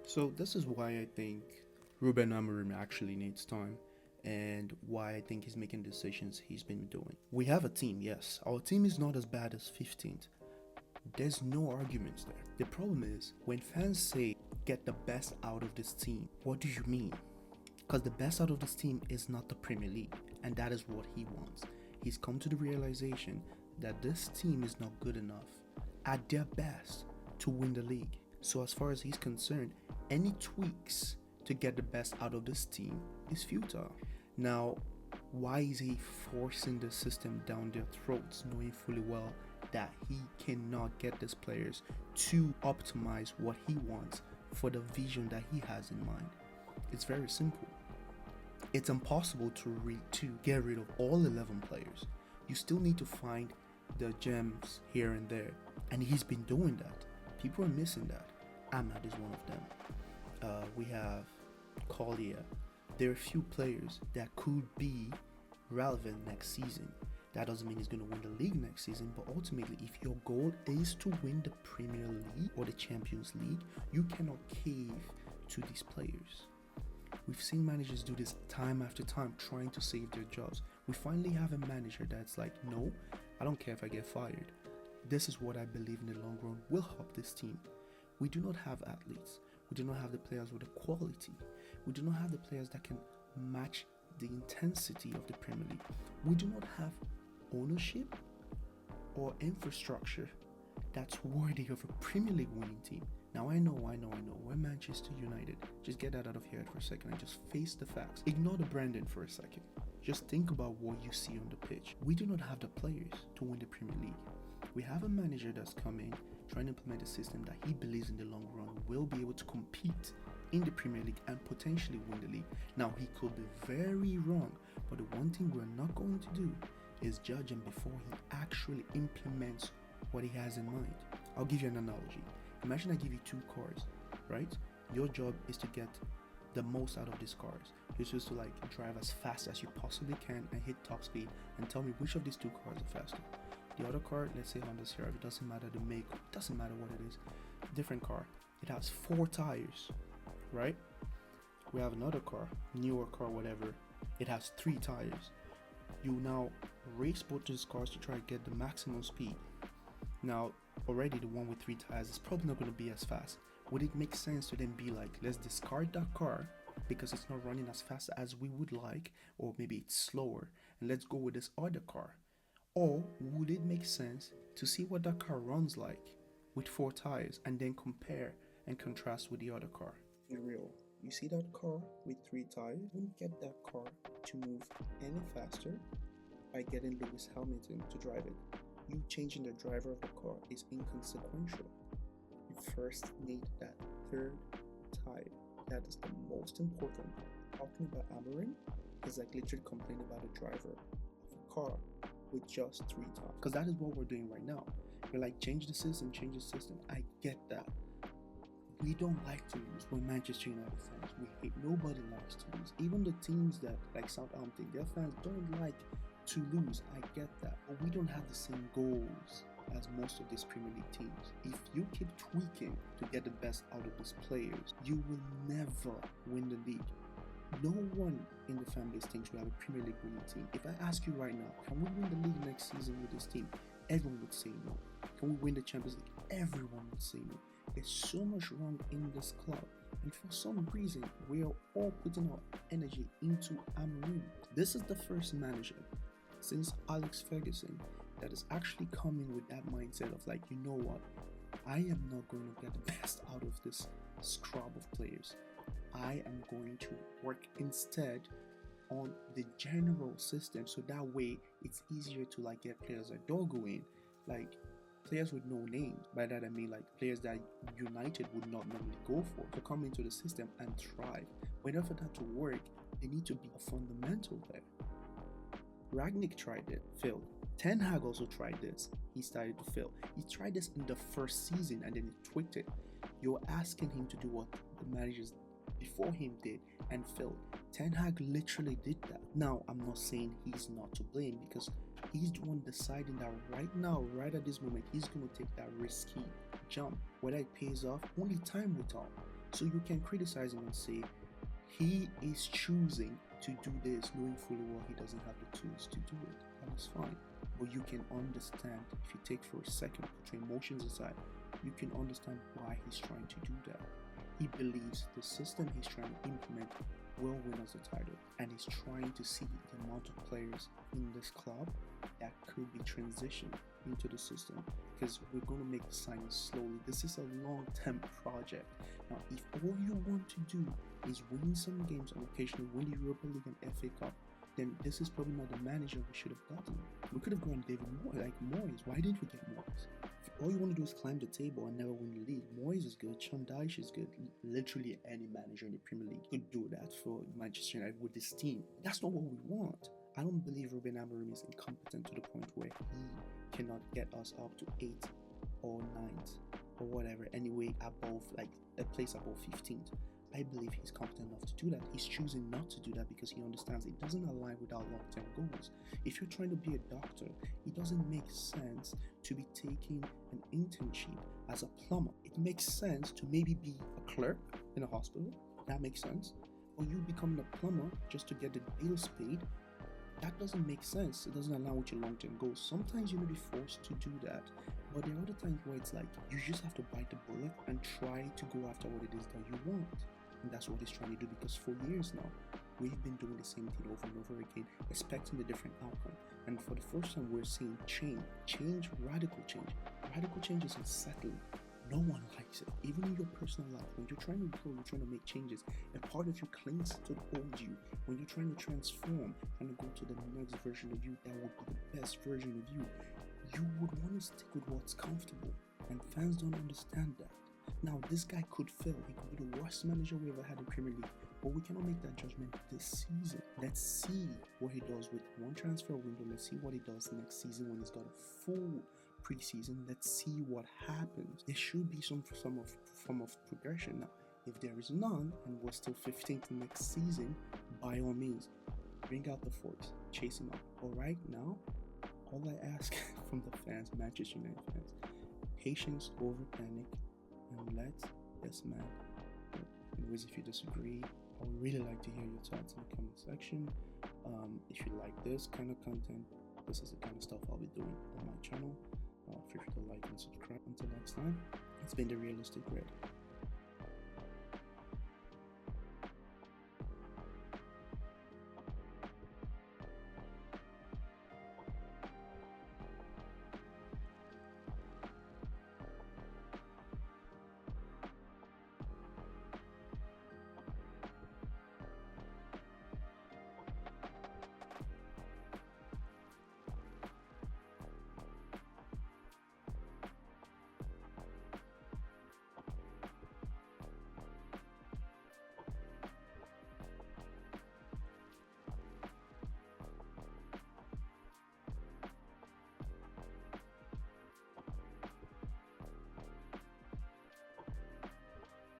So this is why I think Ruben Amorim actually needs time and why I think he's making decisions he's been doing. We have a team, yes. Our team is not as bad as 15th. There's no arguments there. The problem is when fans say get the best out of this team, what do you mean? Because the best out of this team is not the Premier League, and that is what he wants. He's come to the realization that this team is not good enough at their best to win the league. So as far as he's concerned, any tweaks to get the best out of this team is futile. Now, why is he forcing the system down their throats, knowing fully well that he cannot get these players to optimize what he wants for the vision that he has in mind? It's very simple. It's impossible to get rid of all 11 players. You still need to find the gems here and there, and he's been doing that. People are missing that. Ahmad is one of them. We have Collier. There are a few players that could be relevant next season. That doesn't mean he's going to win the league next season, but ultimately, if your goal is to win the Premier League or the Champions League, you cannot cave to these players. We've seen managers do this time after time, trying to save their jobs. We finally have a manager that's like, no, I don't care if I get fired. This is what I believe in the long run will help this team. We do not have athletes. We do not have the players with the quality. We do not have the players that can match the intensity of the Premier League. We do not have ownership or infrastructure that's worthy of a Premier League winning team. Now I know, we're Manchester United. Just get that out of here for a second and just face the facts. Ignore the branding for a second. Just think about what you see on the pitch. We do not have the players to win the Premier League. We have a manager that's coming, trying to implement a system that he believes in the long run will be able to compete in the Premier League and potentially win the league. Now, he could be very wrong, but the one thing we're not going to do is judge him before he actually implements what he has in mind. I'll give you an analogy. Imagine I give you two cars, right? Your job is to get the most out of these cars. You're supposed to drive as fast as you possibly can and hit top speed and tell me which of these two cars are faster. The other car, let's say Honda Sierra, it doesn't matter the make, it doesn't matter what it is, different car. It has 4 tires, right? We have another car, newer car, whatever. It has 3 tires. You now race both these cars to try to get the maximum speed. Now, already the one with 3 tires is probably not going to be as fast. Would it make sense to then be like, let's discard that car because it's not running as fast as we would like, or maybe it's slower, and let's go with this other car? Or would it make sense to see what that car runs like with 4 tires and then compare and contrast with the other car? Be real. You see that car with 3 tires? You won't get that car to move any faster by getting Lewis Hamilton to drive it. You changing the driver of the car is inconsequential. You first need that 3rd tire. That is the most important. Talking about Amorim is like literally complaining about the driver of a car with just 3 tires. Because that is what we're doing right now. We're like, change the system. I get that. We don't like to lose. We're Manchester United fans. We hate. Nobody likes to lose. Even the teams that like Southampton, their fans don't like to lose. I get that. But we don't have the same goals as most of these Premier League teams. If you keep tweaking to get the best out of these players, you will never win the league. No one in the fan base thinks we have a Premier League winning team. If I ask you right now, can we win the league next season with this team? Everyone would say no. Can we win the Champions League? Everyone would say no. There's so much wrong in this club, and for some reason, we are all putting our energy into Amorim. This is the first manager since Alex Ferguson that is actually coming with that mindset of like, you know what? I am not going to get the best out of this scrub of players. I am going to work instead on the general system, so that way it's easier to like get players like Dogo in, like players with no names. By that I mean like players that United would not normally go for to come into the system and thrive. But in order for that to work, they need to be a fundamental there. Ragnick tried it, failed. Ten Hag also tried this. He started to fail. He tried this in the first season and then he tweaked it. You're asking him to do what the managers before him did and failed. Ten Hag literally did that. Now, I'm not saying he's not to blame because he's the one deciding that right now, right at this moment, he's going to take that risky jump. Whether it pays off, only time will tell. So you can criticize him and say he is choosing to do this knowing fully well he doesn't have the tools to do it. That is fine. But you can understand, if you take for a second, put your emotions aside, you can understand why he's trying to do that. He believes the system he's trying to implement will win us the title, and he's trying to see the amount of players in this club that could be transitioned into the system, because we're going to make the signings slowly. This is a long-term project. Now, if all you want to do is win some games and occasionally win the Europa League and FA Cup, then this is probably not the manager we should have gotten. We could have gone David Moyes, like Moyes. Why didn't we get Moyes? If all you want to do is climb the table and never win the league, Moyes is good, Sean Dyche is good. Literally any manager in the Premier League could do that for Manchester United with this team. That's not what we want. I don't believe Ruben Amorim is incompetent to the point where he cannot get us up to 8th or 9th or whatever, anyway above, like a place above 15th. I believe he's competent enough to do that. He's choosing not to do that because he understands it doesn't align with our long-term goals. If you're trying to be a doctor, it doesn't make sense to be taking an internship as a plumber. It makes sense to maybe be a clerk in a hospital. That makes sense. Or you becoming a plumber just to get the bills paid. That doesn't make sense. It doesn't align with your long-term goals. Sometimes you may be forced to do that, but there are other times where it's like you just have to bite the bullet and try to go after what it is that you want. And that's what he's trying to do, because for years now, we've been doing the same thing over and over again, expecting a different outcome. And for the first time, we're seeing change, radical change. Radical change is unsettling. No one likes it. Even in your personal life, when you're trying to grow, you're trying to make changes, a part of you clings to the old you. When you're trying to transform, trying to go to the next version of you that would be the best version of you, you would want to stick with what's comfortable. And fans don't understand that. Now, this guy could fail. He could be the worst manager we ever had in Premier League, but we cannot make that judgment this season. Let's see what he does with one transfer window. Let's see what he does next season when he's got a full preseason. Let's see what happens. There should be some form of progression. Now, if there is none, and we're still 15th next season, by all means, bring out the force, chase him up. But right now, all I ask from the fans, Manchester United fans, patience over panic, and let this man go. Anyways, if you disagree, I would really like to hear your thoughts in the comment section. If you like this kind of content, this is the kind of stuff I'll be doing on my channel. Feel free to like and subscribe. Until next time, it's been the Realistic Red.